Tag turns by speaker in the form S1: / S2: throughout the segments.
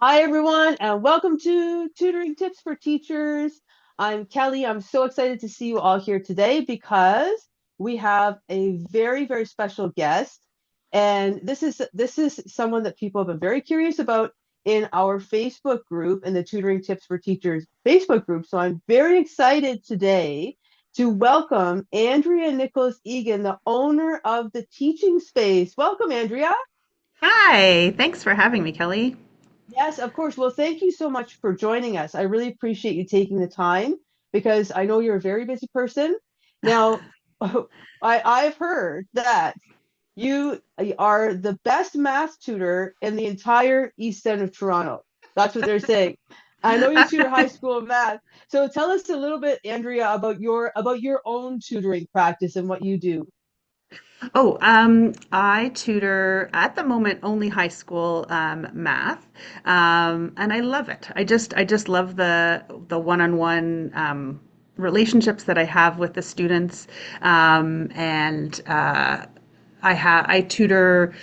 S1: Hi, everyone, and welcome to Tutoring Tips for Teachers. I'm Kelly. I'm so excited to see you all here today because we have a very, very special guest. And this is someone that people have been very curious about in our Facebook group, in the Tutoring Tips for Teachers Facebook group. So I'm very excited today to welcome Andrea Nicholas Egan, the owner of the Teaching Space. Welcome, Andrea.
S2: Hi, thanks for having me, Kelly.
S1: Yes, of course. Well, thank you so much for joining us. I really appreciate you taking the time because I know you're a very busy person. Now, I've heard that you are the best math tutor in the entire east end of Toronto. That's what they're saying. I know you tutor high school math. So tell us a little bit, Andrea, about your own tutoring practice and what you do.
S2: I tutor at the moment only high school math, and I love it. I just love the one-on-one relationships that I have with the students, and I tutor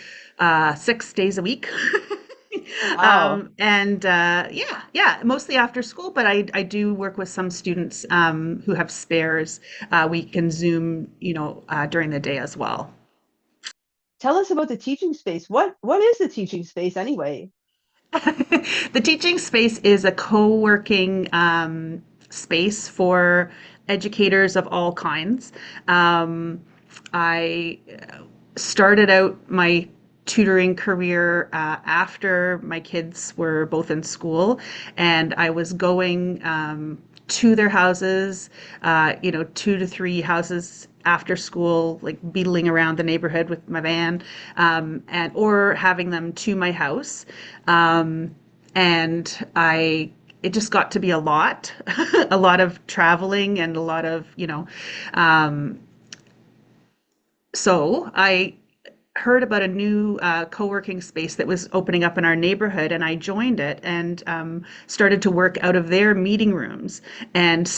S2: 6 days a week.
S1: Wow.
S2: Yeah, mostly after school, but I do work with some students who have spares. We can Zoom, during the day as well.
S1: Tell us about the teaching space. What is the teaching space anyway?
S2: The teaching space is a co-working space for educators of all kinds. I started out my tutoring career after my kids were both in school, and I was going to their houses, 2 to 3 houses after school, like beetling around the neighborhood with my van, and or having them to my house. And it just got to be a lot, a lot of traveling and a lot of, um, so I heard about a new co-working space that was opening up in our neighborhood, and I joined it and started to work out of their meeting rooms and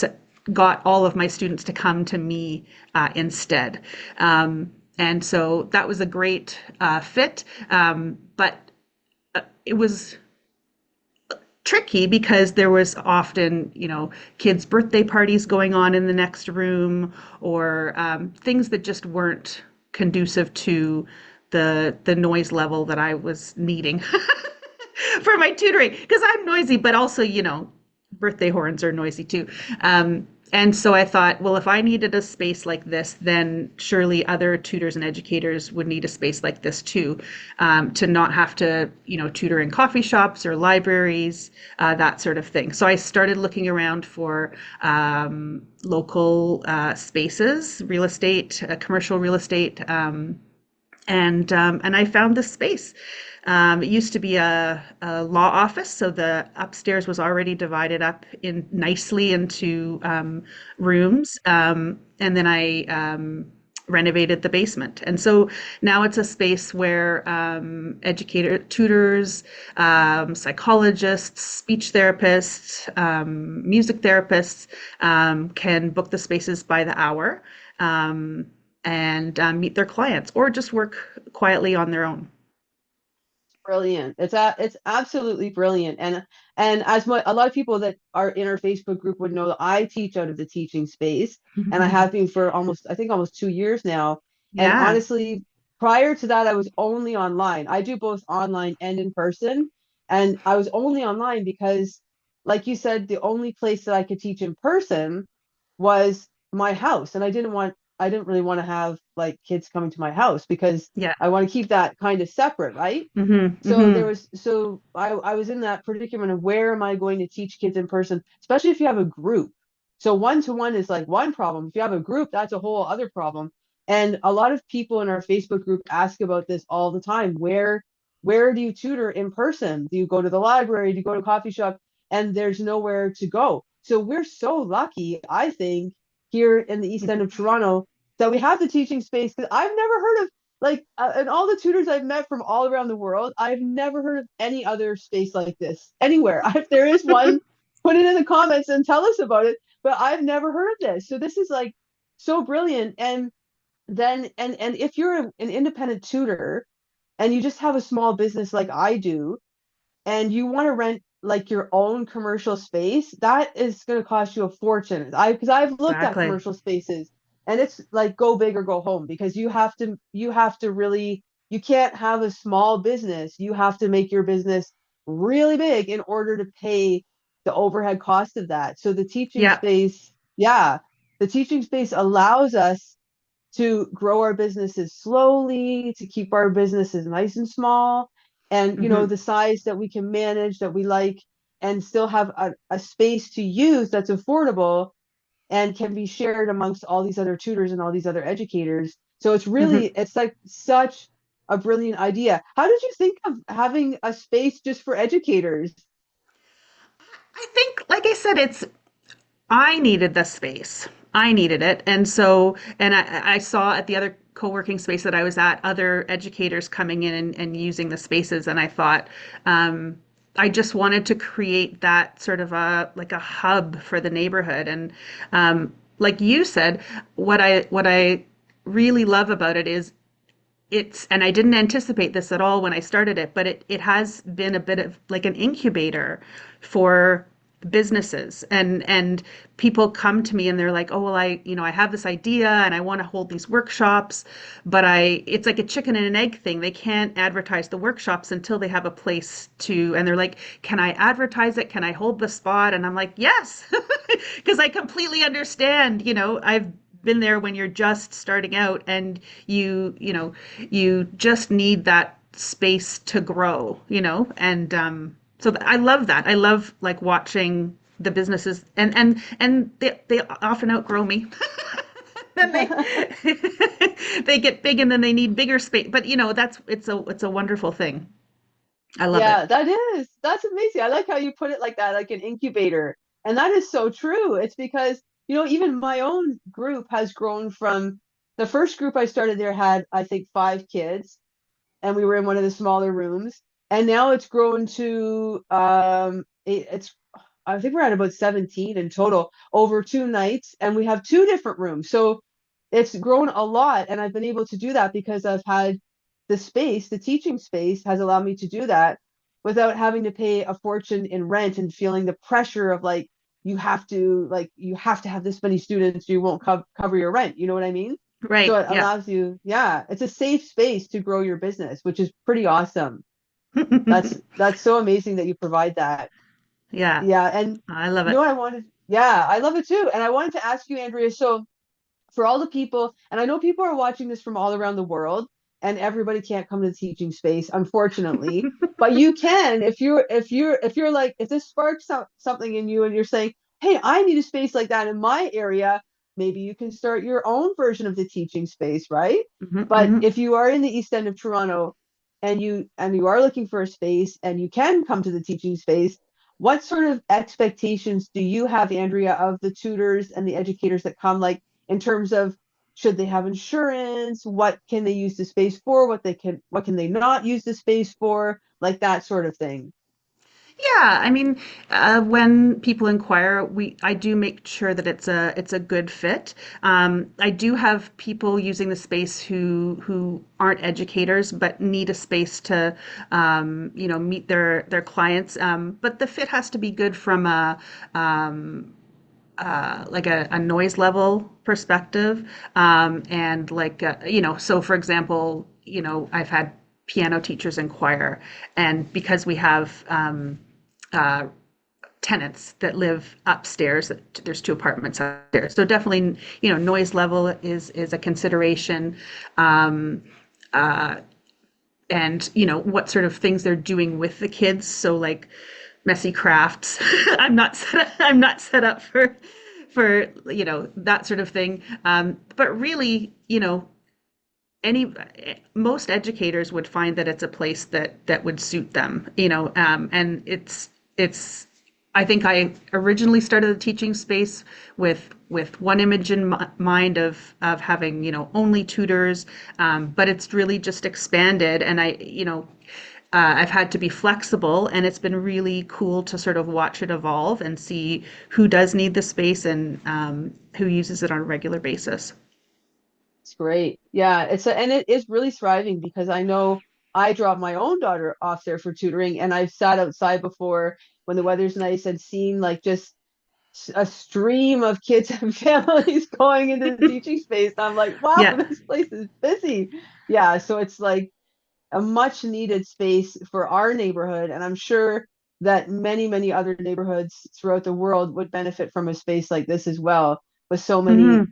S2: got all of my students to come to me instead. And so that was a great fit, but it was tricky because there was often, kids' birthday parties going on in the next room, or things that just weren't conducive to the noise level that I was needing for my tutoring. Because I'm noisy, but also, birthday horns are noisy too. And so I thought, well, if I needed a space like this, then surely other tutors and educators would need a space like this too, to not have to, tutor in coffee shops or libraries, that sort of thing. So I started looking around for local spaces, real estate, commercial real estate, and I found this space. It used to be a law office, so the upstairs was already divided up in nicely into rooms, and then I renovated the basement, and so now it's a space where tutors, psychologists, speech therapists, music therapists can book the spaces by the hour. And meet their clients or just work quietly on their own.
S1: Brilliant. It's absolutely brilliant. And a lot of people that are in our Facebook group would know that I teach out of the teaching space, and I have been for almost 2 years now. And
S2: Yeah.
S1: honestly, prior to that, I was only online. I do both online and in person, and I was only online because, like you said, the only place that I could teach in person was my house, and I didn't really want to have like kids coming to my house because
S2: Yeah.
S1: I want to keep that kind of separate, right?
S2: Hmm.
S1: So I was in that predicament of where am I going to teach kids in person, especially if you have a group. So one to one is like one problem. If you have a group, that's a whole other problem. And a lot of people in our Facebook group ask about this all the time. Where do you tutor in person? Do you go to the library? Do you go to a coffee shop? And there's nowhere to go. So we're so lucky, I think, here in the East End of Toronto that we have the teaching space. Because I've never heard of like and all the tutors I've met from all around the world, I've never heard of any other space like this anywhere. If there is one, put it in the comments and tell us about it. But I've never heard of this. So this is like so brilliant. And if you're an independent tutor and you just have a small business like I do, and you want to rent like your own commercial space, that is going to cost you a fortune. Because I've looked at
S2: Exactly.
S1: commercial spaces, and it's like go big or go home, because you have to really, you can't have a small business. You have to make your business really big in order to pay the overhead cost of that. So the teaching
S2: Yeah.
S1: space, yeah, the teaching space allows us to grow our businesses slowly, to keep our businesses nice and small, and
S2: Hmm.
S1: the size that we can manage, that we like, and still have a space to use that's affordable and can be shared amongst all these other tutors and all these other educators. So
S2: Hmm.
S1: it's like such a brilliant idea. How did you think of having a space just for educators?
S2: I think, like I said, I needed the space. I needed it. And so, and I saw at the other co-working space that I was at, other educators coming in and using the spaces. And I thought, um, I just wanted to create that sort of like a hub for the neighborhood. And like you said, what I really love about it is and I didn't anticipate this at all when I started it, but it has been a bit of like an incubator for businesses, and people come to me and they're like, oh well, I have this idea and I want to hold these workshops, but it's like a chicken and an egg thing. They can't advertise the workshops until they have a place to, and they're like, can I advertise it? Can I hold the spot? And I'm like, yes, because I completely understand. I've been there when you're just starting out and you just need that space to grow, and so I love that. I love like watching the businesses, and they often outgrow me. Then they they get big and then they need bigger space. But that's it's a wonderful thing. I love it.
S1: Yeah, that's amazing. I like how you put it like that, like an incubator. And that is so true. It's because, even my own group has grown from the first group I started there had, I think, 5 kids, and we were in one of the smaller rooms. And now it's grown to it's I think we're at about 17 in total over 2 nights, and we have 2 different rooms. So it's grown a lot, and I've been able to do that because I've had the space. The teaching space has allowed me to do that without having to pay a fortune in rent and feeling the pressure of you have to have this many students, you won't cover your rent. You know what I mean? So
S2: Right.
S1: it
S2: Yeah.
S1: allows you, yeah, it's a safe space to grow your business, which is pretty awesome. That's so amazing that you provide that.
S2: Yeah.
S1: Yeah, and
S2: I love it.
S1: yeah, I love it too. And I wanted to ask you, Andrea, so for all the people, and I know people are watching this from all around the world, and everybody can't come to the teaching space, unfortunately, but you can if you're like, if this sparks something in you and you're saying, hey, I need a space like that in my area, maybe you can start your own version of the teaching space, right?
S2: Hmm.
S1: But
S2: Hmm.
S1: if you are in the East End of Toronto and you are looking for a space and you can come to the teaching space, what sort of expectations do you have, Andrea, of the tutors and the educators that come, like in terms of, should they have insurance? What can they use the space for? What can they not use the space for? Like that sort of thing.
S2: Yeah, I mean, when people inquire, I do make sure that it's a good fit. I do have people using the space who aren't educators but need a space to meet their clients. But the fit has to be good from like a noise level perspective, and like so for example, I've had piano teachers inquire, and because we have uh, tenants that live upstairs. There's 2 apartments upstairs, so definitely, noise level is a consideration, um, uh, and what sort of things they're doing with the kids. So like messy crafts. I'm not set up for that sort of thing. But really, any most educators would find that it's a place that would suit them, and it's I think I originally started the teaching space with one image in mind of having only tutors, but it's really just expanded, and I've had to be flexible, and it's been really cool to sort of watch it evolve and see who does need the space and who uses it on a regular basis.
S1: It's great. Yeah, and it is really thriving because I know. I drop my own daughter off there for tutoring, and I've sat outside before when the weather's nice and seen like just a stream of kids and families going into the teaching space. I'm like, wow,
S2: Yeah.
S1: this place is busy. Yeah, so it's like a much needed space for our neighborhood, and I'm sure that many other neighborhoods throughout the world would benefit from a space like this as well. With so many
S2: Hmm.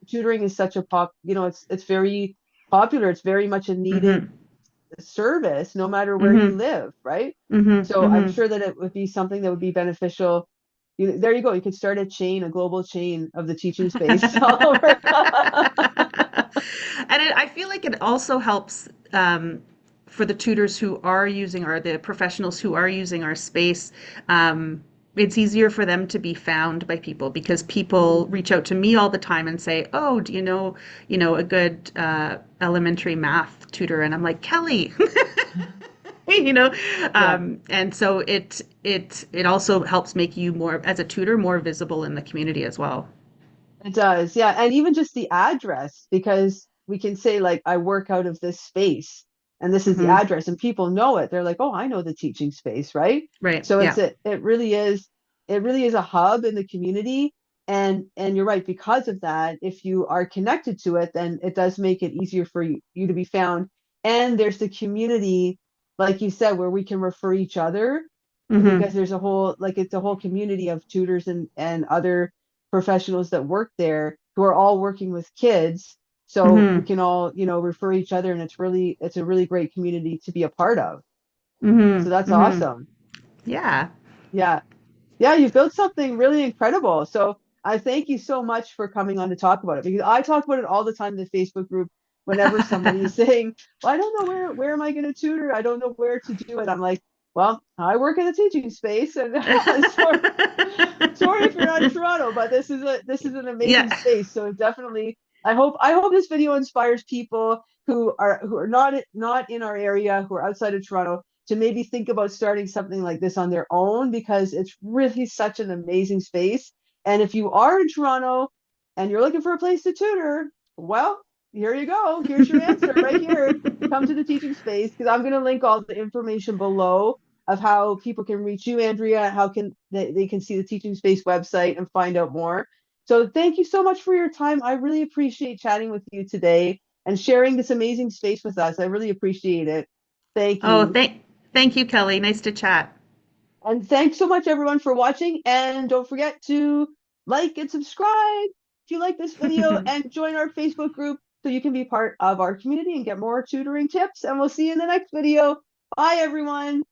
S1: tutoring is such a it's very popular. It's very much a needed
S2: Hmm.
S1: service, no matter where you
S2: Hmm.
S1: live, right?
S2: Hmm.
S1: So I'm
S2: Hmm.
S1: sure that it would be something that would be beneficial. There you go. You could start a chain, a global chain of the teaching space all over.
S2: I feel like it also helps for the tutors who are using, or the professionals who are using our space. It's easier for them to be found by people because people reach out to me all the time and say, "Oh, do you know, a good elementary math tutor?" And I'm like, "Kelly." You know,
S1: Yeah.
S2: and so it also helps make you more, as a tutor, more visible in the community as well.
S1: It does, yeah. And even just the address, because we can say, like, I work out of this space and this is the
S2: Hmm.
S1: address, and people know it. They're like, oh, I know the teaching space, right?
S2: Right.
S1: So
S2: Yeah.
S1: it really is a hub in the community. And you're right, because of that, if you are connected to it, then it does make it easier for you to be found. And there's the community, like you said, where we can refer each other because
S2: Hmm.
S1: there's a whole like it's a whole community of tutors and other professionals that work there who are all working with kids, so we
S2: Hmm.
S1: can all refer each other, and it's a really great community to be a part of. So
S2: Hmm.
S1: that's
S2: Hmm.
S1: awesome.
S2: Yeah.
S1: Yeah. Yeah, you've built something really incredible. So I thank you so much for coming on to talk about it, because I talk about it all the time in the Facebook group whenever somebody's saying, well, I don't know where am I going to tutor? I don't know where to do it. I'm like, well, I work in the teaching space, and sorry, sorry if you're not in Toronto, but this is an amazing
S2: Yeah.
S1: space. So definitely, I hope this video inspires people who are not in our area, who are outside of Toronto, to maybe think about starting something like this on their own, because it's really such an amazing space. And if you are in Toronto and you're looking for a place to tutor, well, here you go. Here's your answer right here. Come to the teaching space, because I'm going to link all the information below of how people can reach you, Andrea, how can they can see the teaching space website and find out more. So thank you so much for your time. I really appreciate chatting with you today and sharing this amazing space with us. I really appreciate it. Thank
S2: Oh,
S1: you.
S2: thank you, Kelly. Nice to chat.
S1: And thanks so much, everyone, for watching. And don't forget to like and subscribe if you like this video, and join our Facebook group so you can be part of our community and get more tutoring tips. And we'll see you in the next video. Bye, everyone.